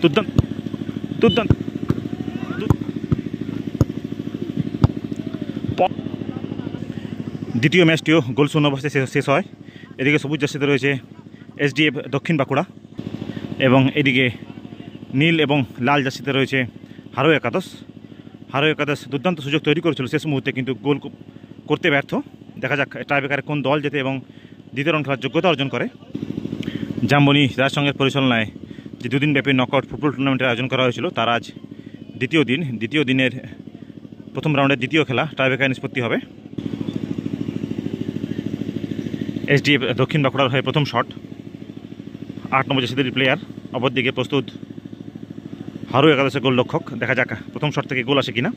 দুর্দান্ত দুর্দান্ত দ্বিতীয় ম্যাচটিও গোল শূন্য অবস্থায় শেষ হয়। এদিকে সবুজ জার্সিতে রয়েছে এসডিএফ দক্ষিণ বাঁকুড়া এবং এদিকে নীল এবং লাল জার্সিতে রয়েছে হারো একাদশ। হারো একাদশ দুর্দান্ত সুযোগ তৈরি করেছিল শেষ মুহূর্তে, কিন্তু গোল করতে ব্যর্থ। দেখা যাক টাইব্রেকারে কোন দল জেতে এবং দ্বিতীয় রাউন্ড খেলার যোগ্যতা অর্জন করে। জাম্বনি রাজসংঘের পরিচালনায় যে দুদিন ব্যাপী নকআউট ফুটবল টুর্নামেন্টের আয়োজন করা হয়েছিল তার আজ দ্বিতীয় দিনের প্রথম রাউন্ডের দ্বিতীয় খেলা টাইব্রেকারে নিষ্পত্তি হবে। এসডিএফ দক্ষিণ বাঁকুড়ার হয়ে প্রথম শট, 8 নম্বর জার্সিদের প্লেয়ার। অপরদিকে প্রস্তুত হারো একাদশের গোলরক্ষক। দেখা যাক প্রথম শট থেকে গোল আসে কিনা।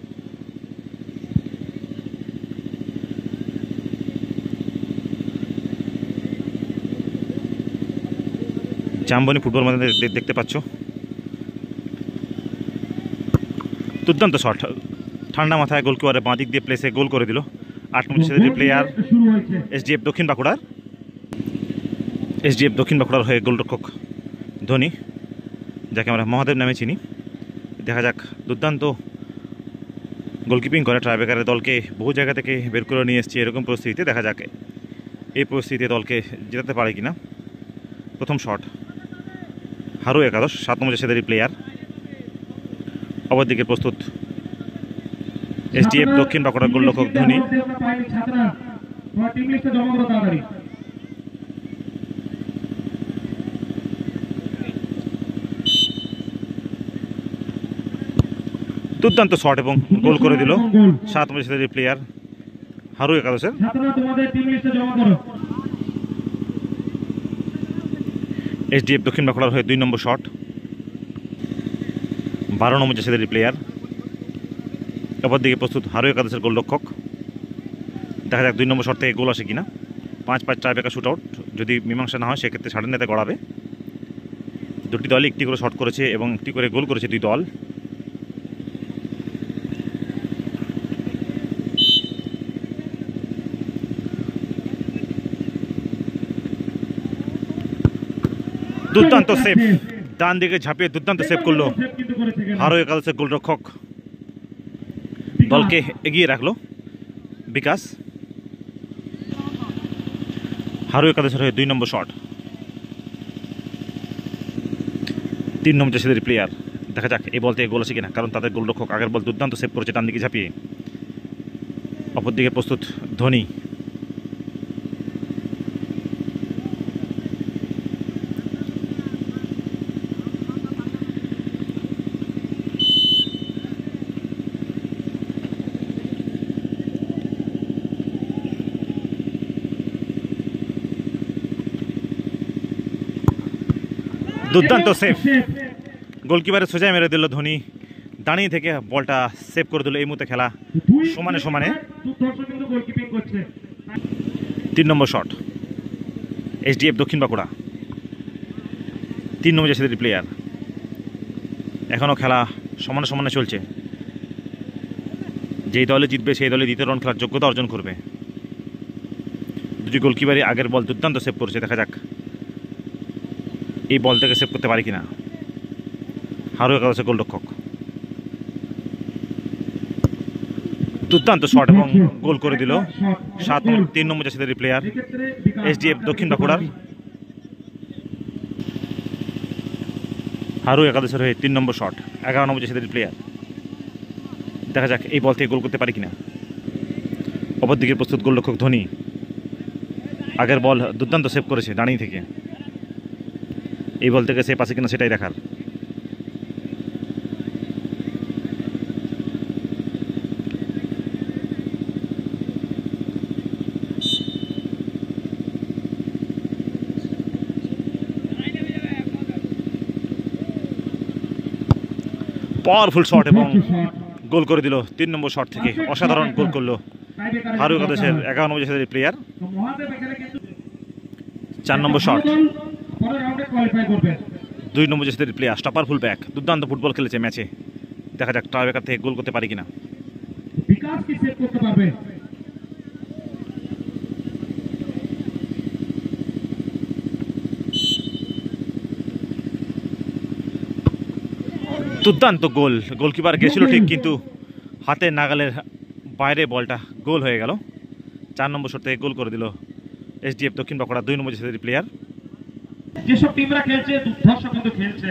জাম্বনি ফুটবল ময়দানে দেখতে পাচ্ছ। দুর্দান্ত শট, ঠান্ডা মাথায় গোলকিপারের বাঁ দিক দিয়ে প্লেসে গোল করে দিল 8 নম্বর জার্সিদের প্লেয়ার এসডিএফ দক্ষিণ বাঁকুড়ার হয়ে গোলরক্ষক ধোনি, যাকে আমরা মহাদেব নামে চিনি। দেখা যাক দুর্দান্ত গোলকিপিং করে টাইব্রেকারের দলকে বহু জায়গা থেকে বের করে নিয়ে এসছে। এরকম পরিস্থিতিতে দেখা যাক এই পরিস্থিতিতে দলকে জেতাতে পারে কিনা। প্রথম শট, হারো একাদশ 7 নম্বর জার্সিদের প্লেয়ার। অপরদিকে প্রস্তুত এসডিএফ দক্ষিণ বাঁকুড়ার গোলরক্ষক ধোনি। দুর্দান্ত শট এবং গোল করে দিল 7 নম্বর জার্সিদের প্লেয়ার হারো একাদশের। এসডিএফ দক্ষিণ বাঁকুড়ার হয়ে 2 নম্বর শট, 12 নম্বর জার্সিদের প্লেয়ার। অপরদিকে প্রস্তুত হারো একাদশের গোলরক্ষক। দেখা যাক 2 নম্বর শট থেকে গোল আসে কিনা। 5-5 টাইব্রেকার শুট আউট। যদি মীমাংসা না হয় সেক্ষেত্রে সাড়ে নেতে গড়াবে। দুটি দলই একটি করে শট করেছে এবং একটি করে গোল করেছে দুই দল। দুর্দান্ত সেভ, ডান দিকে ঝাঁপিয়ে দুর্দান্ত সেভ করলো হারো একাদশের গোলরক্ষক। দলকে এগিয়ে রাখলো বিকাশ। হারো একাদশের হয়ে 2 নম্বর শট, 3 নম্বর জার্সিদের প্লেয়ার। দেখা যাক এই বল থেকে গোল আসে কিনা, কারণ তাদের গোলরক্ষক আগের বল দুর্দান্ত সেভ করেছে ডান দিকে ঝাঁপিয়ে। অপরদিকে প্রস্তুত ধোনি। দুর্দান্ত সেভ, গোলকিপারের সোজায় মেরে দিল ধোনি। দাঁড়িয়ে থেকে বলটা সেভ করে দিল। এই মুহূর্তে খেলা সমানে সমানে। 3 নম্বর শট, এসডিএফ দক্ষিণ বাঁকুড়া 3 নম্বর জার্সিদের প্লেয়ার। এখনও খেলা সমানে সমানে চলছে। যেই দলে জিতবে সেই দলে দ্বিতীয় রাউন্ড খেলার যোগ্যতা অর্জন করবে। দুটি গোলকিপারই আগের বল দুর্দান্ত সেভ করেছে। দেখা যাক এই বল থেকে সেভ করতে পারি কিনা হারো একাদশের গোলরক্ষক। দুর্দান্ত শট এবং গোল করে দিল 3 নম্বর জার্সিদের প্লেয়ার এসডিএফ দক্ষিণ বাঁকুড়ার। হারো একাদশের হয়ে 3 নম্বর শট, 11 নম্বর জার্সিদের প্লেয়ার। দেখা যাক এই বল থেকে গোল করতে পারি কিনা। অপরদিকে প্রস্তুত গোলরক্ষক ধোনি। আগের বল দুর্দান্ত সেভ করেছে দাঁড়িয়ে থেকে। এই বল থেকে সেভ আছে কিনা সেটাই দেখার। পাওয়ারফুল শট এবং গোল করে দিল 3 নম্বর শট থেকে। অসাধারণ গোল করলো হারো একাদশের 11 নম্বর জার্সিদের প্লেয়ার। 4 নম্বর শট, 2 নম্বর জার্সিদের প্লেয়ার স্টপার ফুল ব্যাক। দুর্দান্ত ফুটবল খেলেছে ম্যাচে। দেখা যাক টাইব্রেকার থেকে গোল করতে পারি কিনা। দুর্দান্ত গোল, গোলকিপার গেছিল ঠিক, কিন্তু হাতে নাগালের বাইরে বলটা গোল হয়ে গেল। 4 নম্বর শট থেকে গোল করে দিল এসডিএফ দক্ষিণ বাঁকুড়া 2 নম্বর জার্সির প্লেয়ার। যেসব টিমরা খেলছে দুর্ধর্ষ কিন্তু খেলছে।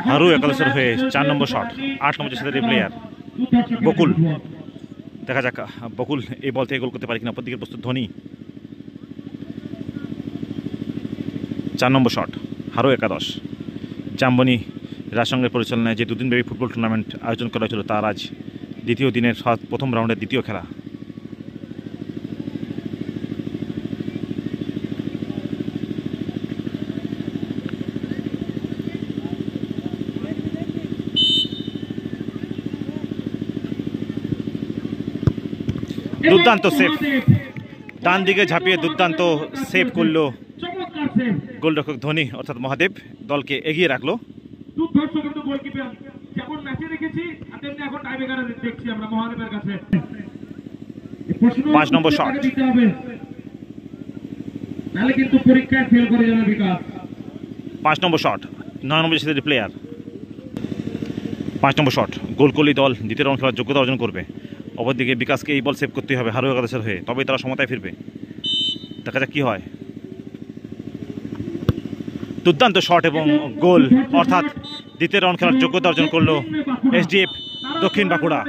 হারু একাদশের হয়ে 4 নম্বর শট, 8 নম্বর জার্সির প্লেয়ার বকুল। দেখা যাক বকুল এই বল থেকে গোল করতে পারে কিনা। অপরদিকে প্রস্তুত ধোনি। 4 নম্বর শট, হারু একাদশ। জাম্বনি রাজসংঘের পরিচালনায় যে দুদিনব্যাপী ফুটবল টুর্নামেন্ট আয়োজন করা হয়েছিল তার আজ দ্বিতীয় দিনের প্রথম রাউন্ডের দ্বিতীয় খেলা। দুর্দান্ত সেভ, ডান দিকে ঝাঁপিয়ে দুর্দান্ত সেভ করলো গোলরক্ষক ধোনি অর্থাৎ মহাদেব। দলকে এগিয়ে রাখলো। 5 নম্বর শট, 5 নম্বর শট, 9 নম্বর জার্সির প্লেয়ার। 5 নম্বর শট, গোল করলেই দল দ্বিতীয় রাউন্ড খেলার যোগ্যতা অর্জন করবে। অপরদিকে বিকাশকে এই বল সেভ করতেই হবে হারু একাদশের হয়ে, তবেই তারা সমতায় ফিরবে। দেখা যাক কি হয়। দুর্দান্ত শট এবং গোল, অর্থাৎ দ্বিতীয় রাউন্ড খেলার যোগ্যতা অর্জন করলো এসডিএফ দক্ষিণ বাঁকুড়া।